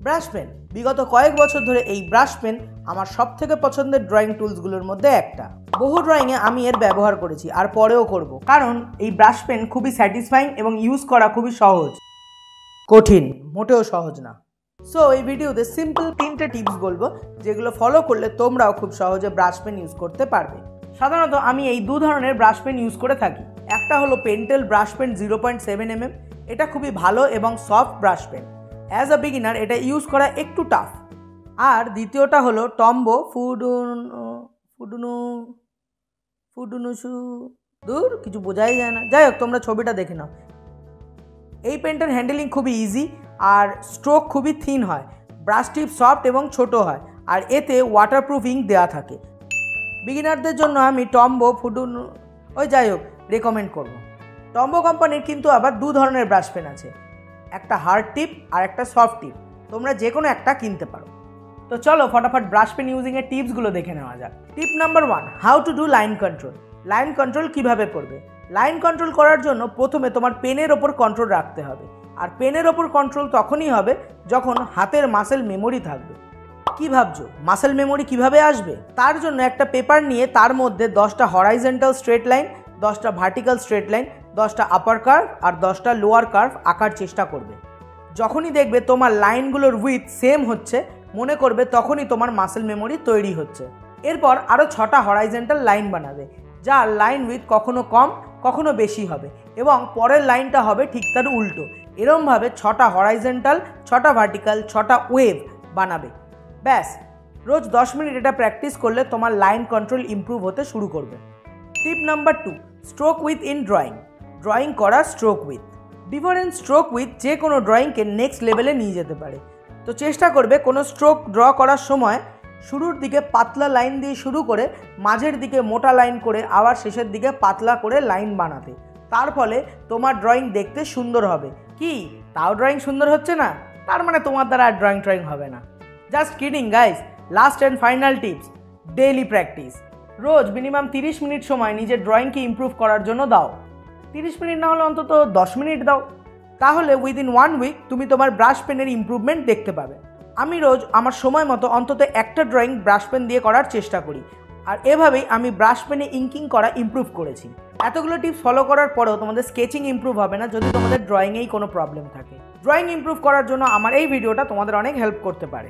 Brush pen. বিগত কয়েক বছর ধরে এই ব্রাশ পেন আমার সবথেকে পছন্দের ড্রয়িং টুলসগুলোর মধ্যে একটা। বহু ড্রয়িংয়ে আমি এর ব্যবহার করেছি আর পরেও করব, কারণ এই ব্রাশ পেন খুবই স্যাটিসফাইং এবং ইউজ করা খুবই সহজ। কঠিন মোটেও সহজ না। সো এই ভিডিওতে সিম্পল 3টে টিপস বলবো, যেগুলো ফলো করলে তোমরাও খুব সহজে ব্রাশ পেন ইউজ করতে পারবে। সাধারণত আমি এই দু ধরনের ব্রাশ পেন ইউজ করে থাকি। একটা হলো পেন্টেল ব্রাশ পেন 0.7 mm। এটা খুবই ভালো এবং soft brush pen. As a beginner এটা ইউজ করা একটু টাফ। আর দ্বিতীয়টা হলো টম্বো ফুডুনুসু, দূর কিছু বোঝাই যায় না, যাই হোক তোমরা ছবিটা দেখে নাও। এই পেনটার হ্যান্ডেলিং খুবই ইজি আর স্ট্রোক খুবই থিন হয়। ব্রাশ টিপ সফট এবং ছোট হয় আর এতে ওয়াটারপ্রুফ ইঙ্ক দেওয়া থাকে। বিগিনারদের জন্য আমি টম্বো যাই হোক রেকমেন্ড করব। টম্বো কোম্পানির কিন্তু আবার দু ধরনের ব্রাশ পেন আছে, একটা হার্ড টিপ আর একটা সফট টিপ। তোমরা যে কোনো একটা কিনতে পারো। তো চলো ফটাফট ব্রাশ পেন ইউজিংয়ের টিপসগুলো দেখে নেওয়া যাক। টিপ number 1, how to do line control. Line control কিভাবে করবে? লাইন কন্ট্রোল করার জন্য প্রথমে তোমার পেনের ওপর কন্ট্রোল রাখতে হবে। আর পেনের ওপর কন্ট্রোল তখনই হবে যখন হাতের মাসেল মেমোরি থাকবে। কি ভাবছো মাসেল মেমোরি কিভাবে আসবে? তার জন্য একটা পেপার নিয়ে তার মধ্যে 10টা হরাইজন্টাল স্ট্রেট লাইন, 10টা ভার্টিক্যাল স্ট্রেট লাইন, 10টা আপার কার্ভ আর 10টা লোয়ার কার্ভ আঁকার চেষ্টা করবে। যখনই দেখবে তোমার লাইনগুলোর উইথ সেম হচ্ছে, মনে করবে তখনই তোমার মাসেল মেমোরি তৈরি হচ্ছে। এরপর আরও 6টা হরাইজন্টাল লাইন বানাবে, যার লাইন উইথ কখনো কম কখনো বেশি হবে এবং পরের লাইনটা হবে ঠিক তার উল্টো। এরমভাবে 6টা হরাইজন্টাল, 6টা ভার্টিক্যাল, 6টা ওয়েভ বানাবে। ব্যাস, রোজ 10 মিনিট এটা প্র্যাকটিস করলে তোমার লাইন কন্ট্রোল ইমপ্রুভ হতে শুরু করবে। Tip number 2, stroke width in drawing. Drawing করা stroke width. Different stroke width যে কোনো ড্রয়িংকে নেক্সট লেভেলে নিয়ে যেতে পারে। তো চেষ্টা করবে কোনো স্ট্রোক ড্র করার সময় শুরুর দিকে পাতলা লাইন দিয়ে শুরু করে মাঝের দিকে মোটা লাইন করে আবার শেষের দিকে পাতলা করে লাইন বানাতে। তার ফলে তোমার ড্রয়িং দেখতে সুন্দর হবে। কি তাও ড্রয়িং সুন্দর হচ্ছে না? তার মানে তোমার দ্বারা আর ড্রয়িং হবে না। Just kidding guys. Last and final tips, daily practice. Rose minimum 30 minute সময় নিজের ড্রয়িংকে ইমপ্রুভ করার জন্য দাও। 30 মিনিট না হলে অন্তত 10 মিনিট দাও। তাহলে উইদিন 1 উইক তুমি তোমার ব্রাশ পেনের ইমপ্রুভমেন্ট দেখতে পাবে। আমি রোজ আমার সময় মতো অন্তত একটা ড্রয়িং ব্রাশ পেন দিয়ে করার চেষ্টা করি, আর এভাবেই আমি ব্রাশ পেনে ইঙ্কিং করা ইমপ্রুভ করেছি। এতগুলো টিপস ফলো করার পরেও তোমাদের স্কেচিং ইমপ্রুভ হবে না যদি তোমাদের ড্রয়িংয়েই কোনো প্রবলেম থাকে। ড্রয়িং ইমপ্রুভ করার জন্য আমার এই ভিডিওটা তোমাদের অনেক হেল্প করতে পারে।